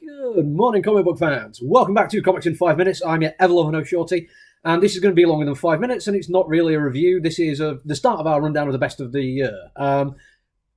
Good morning, comic book fans. Welcome back to Comics in 5 Minutes. I'm your ever-loving Shorty, and this is going to be longer than 5 minutes, and it's not really a review. This is the start of our rundown of the best of the year.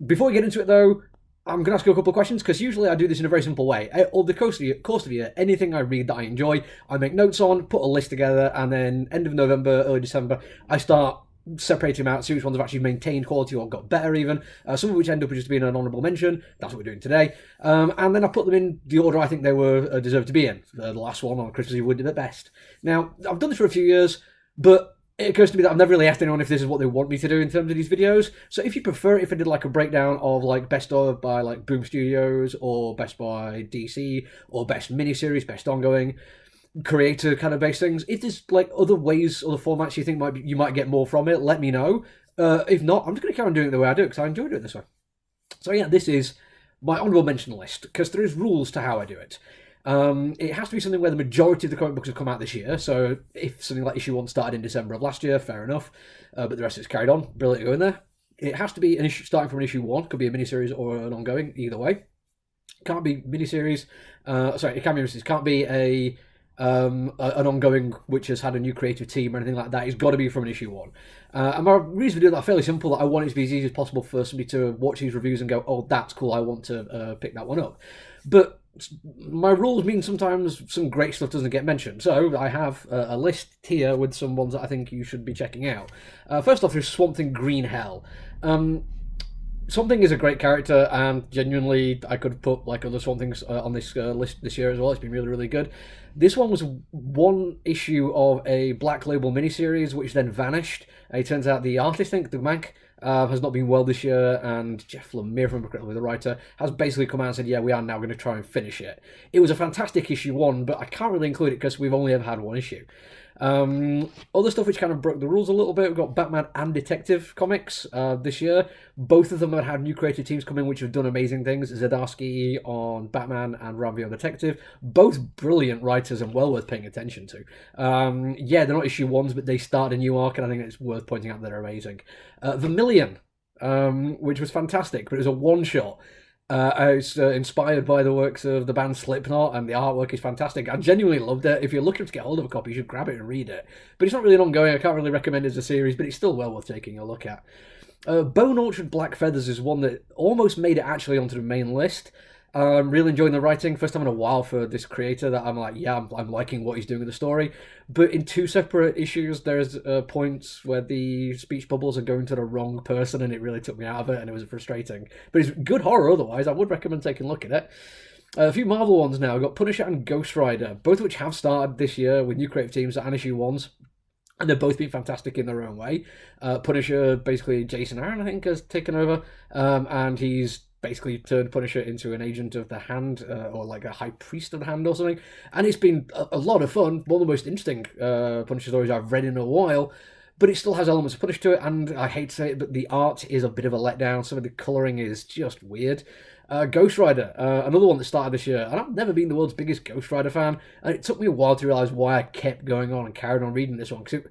Before we get into it, though, I'm going to ask you a couple of questions, because usually I do this in a very simple way. Over the course of the year, anything I read that I enjoy, I make notes on, put a list together, and then end of November, early December, I start separating them out, see which ones have actually maintained quality or got better even, some of which end up just being an honourable mention. That's what we're doing today. And then I put them in the order I think they were deserved to be in. The last one on Christmas Eve would do the best. Now, I've done this for a few years, but it occurs to me that I've never really asked anyone if this is what they want me to do in terms of these videos. So if you prefer it, if I did like a breakdown of like best of by like Boom Studios, or best by DC, or best miniseries, best ongoing, creator kind of based things. If there's like other ways, other formats you think you might get more from it, let me know. If not, I'm just going to carry on doing it the way I do it because I enjoy doing it this way. So yeah, this is my honourable mention list because there is rules to how I do it. It has to be something where the majority of the comic books have come out this year. So if something like issue 1 started in December of last year, fair enough. But the rest is carried on. Brilliant to go in there. It has to be an issue starting from an issue 1. Could be a miniseries or an ongoing. Either way, can't be miniseries. It can be miniseries. Can't be an ongoing which has had a new creative team or anything like that. It's got to be from an issue 1. And my reason for doing that is fairly simple. That I want it to be as easy as possible for somebody to watch these reviews and go, oh, that's cool, I want to pick that one up. But my rules mean sometimes some great stuff doesn't get mentioned. So I have a list here with some ones that I think you should be checking out. First off, there's Swamp Thing Green Hell. Something is a great character, and genuinely, I could put like other Swamp Things on this list this year as well. It's been really, really good. This one was one issue of a Black Label miniseries, which then vanished. It turns out the artist, I think, the Mank, has not been well this year, and Jeff Lemire, if I remember correctly, the writer, has basically come out and said, yeah, we are now going to try and finish it. It was a fantastic issue 1, but I can't really include it because we've only ever had one issue. Other stuff which kind of broke the rules a little bit, we've got Batman and Detective comics this year. Both of them have had new creative teams come in which have done amazing things. Zdarsky on Batman and Ravio on Detective. Both brilliant writers and well worth paying attention to. They're not issue 1s, but they start a new arc, and I think it's worth pointing out that they're amazing. Vermilion, which was fantastic, but it was a one-shot. It's inspired by the works of the band Slipknot, and the artwork is fantastic. I genuinely loved it. If you're looking to get hold of a copy, you should grab it and read it. But it's not really an ongoing. I can't really recommend it as a series, but it's still well worth taking a look at. Bone Orchard Black Feathers is one that almost made it actually onto the main list. I'm really enjoying the writing. First time in a while for this creator that I'm like, yeah, I'm liking what he's doing with the story. But in 2 separate issues, there's points where the speech bubbles are going to the wrong person, and it really took me out of it, and it was frustrating. But it's good horror otherwise. I would recommend taking a look at it. A few Marvel ones now. I've got Punisher and Ghost Rider, both of which have started this year with new creative teams and issue 1s. And they've both been fantastic in their own way. Punisher, basically Jason Aaron, I think, has taken over, and he's basically turned Punisher into an agent of the Hand, or like a high priest of the Hand or something. And it's been a lot of fun. One of the most interesting Punisher stories I've read in a while. But it still has elements of Punisher to it, and I hate to say it, but the art is a bit of a letdown. Some of the colouring is just weird. Ghost Rider, another one that started this year, and I've never been the world's biggest Ghost Rider fan, and it took me a while to realise why I kept going on and carried on reading this one, because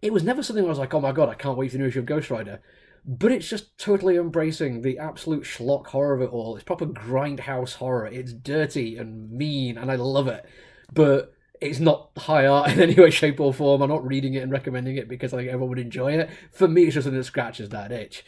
it was never something where I was like, oh my god, I can't wait for the new issue of Ghost Rider. But it's just totally embracing the absolute schlock horror of it all. It's proper grindhouse horror. It's dirty and mean, and I love it. But it's not high art in any way, shape, or form. I'm not reading it and recommending it because I think everyone would enjoy it. For me, it's just something that scratches that itch.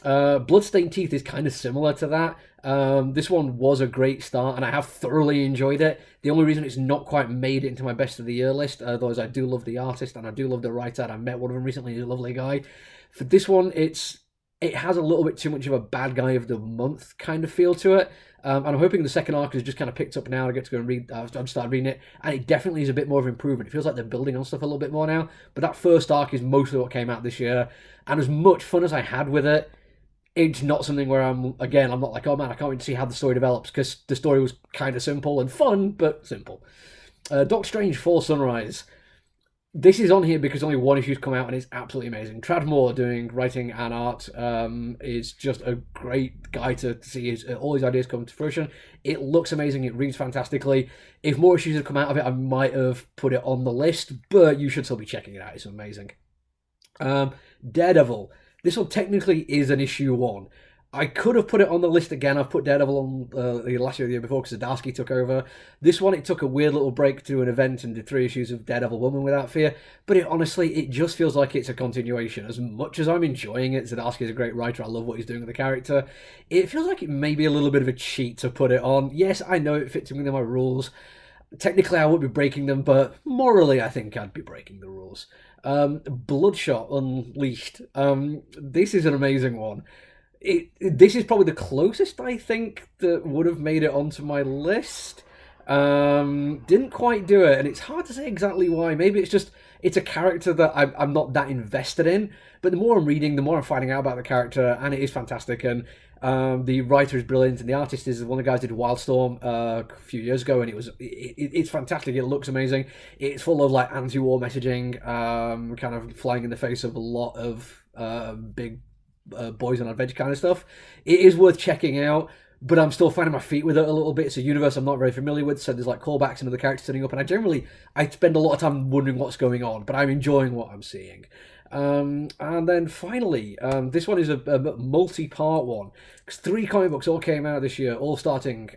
Bloodstained Teeth is kind of similar to that. This one was a great start, and I have thoroughly enjoyed it. The only reason it's not quite made it into my best of the year list, otherwise I do love the artist and I do love the writer, and I met one of them recently. He's a lovely guy. For this one, it has a little bit too much of a bad guy of the month kind of feel to it. And I'm hoping the second arc has just kind of picked up now. I get to go and read. I've started reading it, and it definitely is a bit more of improvement. It feels like they're building on stuff a little bit more now. But that first arc is mostly what came out this year, and as much fun as I had with it, it's not something where I'm not like, oh man, I can't wait to see how the story develops, because the story was kind of simple and fun, but simple. Doctor Strange 4 Sunrise. This is on here because only one issue's come out, and it's absolutely amazing. Tradd Moore doing writing and art is just a great guy to see all his ideas come to fruition. It looks amazing. It reads fantastically. If more issues had come out of it, I might have put it on the list, but you should still be checking it out. It's amazing. Daredevil. This one technically is an issue 1. I could have put it on the list again. I've put Daredevil on the last year or the year before because Zdarsky took over. This one, it took a weird little break to an event and did 3 issues of Daredevil Woman Without Fear. But honestly, it just feels like it's a continuation. As much as I'm enjoying it, Zdarsky is a great writer. I love what he's doing with the character. It feels like it may be a little bit of a cheat to put it on. Yes, I know it fits within my rules. Technically, I would be breaking them, but morally, I think I'd be breaking the rules. Bloodshot Unleashed. This is an amazing one. This is probably the closest I think that would have made it onto my list. Didn't quite do it, and it's hard to say exactly why. Maybe it's a character that I'm not that invested in. But the more I'm reading, the more I'm finding out about the character, and it is fantastic. And the writer is brilliant, and the artist is one of the guys who did Wildstorm a few years ago, and it's fantastic. It looks amazing. It's full of like anti-war messaging, kind of flying in the face of a lot of big boys on adventure kind of stuff. It is worth checking out, but I'm still finding my feet with it a little bit. It's a universe I'm not very familiar with, so there's like callbacks and other characters setting up, and I spend a lot of time wondering what's going on, but I'm enjoying what I'm seeing. And then finally, this one is a multi-part one, because 3 comic books all came out this year, all starting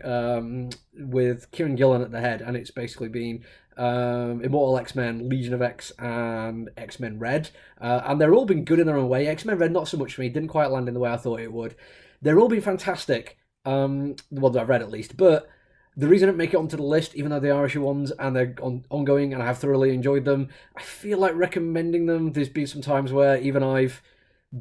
with Kieran Gillen at the head, and it's basically been Immortal X-Men, Legion of X, and X-Men Red, and they're all been good in their own way. X-Men Red not so much for me, didn't quite land in the way I thought it would. They're all been fantastic, well that I've read at least, but the reason I make it onto the list, even though they are issue ones and they're ongoing and I have thoroughly enjoyed them, I feel like recommending them. There's been some times where even I've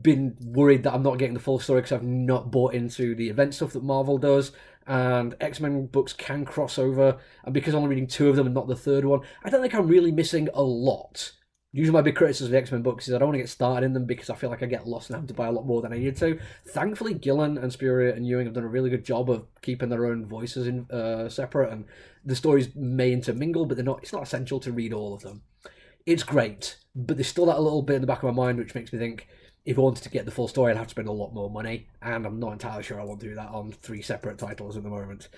been worried that I'm not getting the full story because I've not bought into the event stuff that Marvel does, and X-Men books can cross over, and because I'm only reading 2 of them and not the 3rd one, I don't think I'm really missing a lot. Usually my big criticism of the X-Men books is I don't want to get started in them because I feel like I get lost and have to buy a lot more than I need to. Thankfully, Gillen and Spurrier and Ewing have done a really good job of keeping their own voices in separate, and the stories may intermingle, but it's not essential to read all of them. It's great, but there's still that little bit in the back of my mind which makes me think if I wanted to get the full story, I'd have to spend a lot more money, and I'm not entirely sure I want to do that on 3 separate titles at the moment.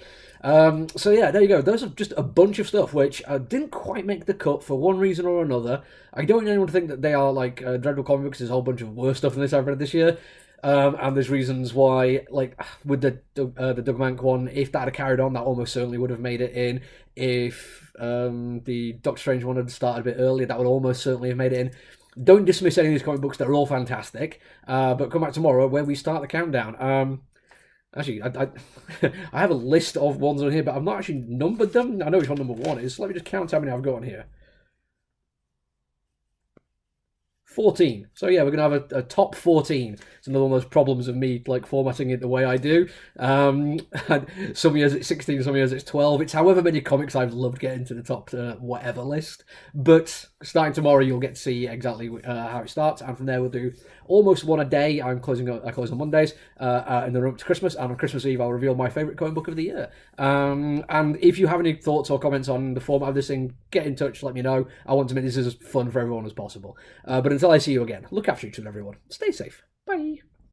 So yeah, there you go. Those are just a bunch of stuff which didn't quite make the cut for one reason or another. I don't want anyone to think that they are like dreadful comic books. There's a whole bunch of worse stuff than this I've read this year. And there's reasons why, like with the Doug Mank one, if that had carried on, that almost certainly would have made it in. If the Doctor Strange one had started a bit earlier, that would almost certainly have made it in. Don't dismiss any of these comic books; they're all fantastic. But come back tomorrow where we start the countdown. Actually, I have a list of ones on here, but I've not actually numbered them. I know which one number 1 is. So let me just count how many I've got on here. 14. So yeah, we're going to have a top 14. It's another one of those problems of me like formatting it the way I do. Some years it's 16, some years it's 12. It's however many comics I've loved getting to the top whatever list. But starting tomorrow, you'll get to see exactly how it starts, and from there we'll do almost one a day. I close on Mondays in the run up to Christmas, and on Christmas Eve I'll reveal my favourite comic book of the year. And if you have any thoughts or comments on the format of this thing, get in touch, let me know. I want to make this as fun for everyone as possible. But until I see you again, look after each other, everyone. Stay safe. Bye.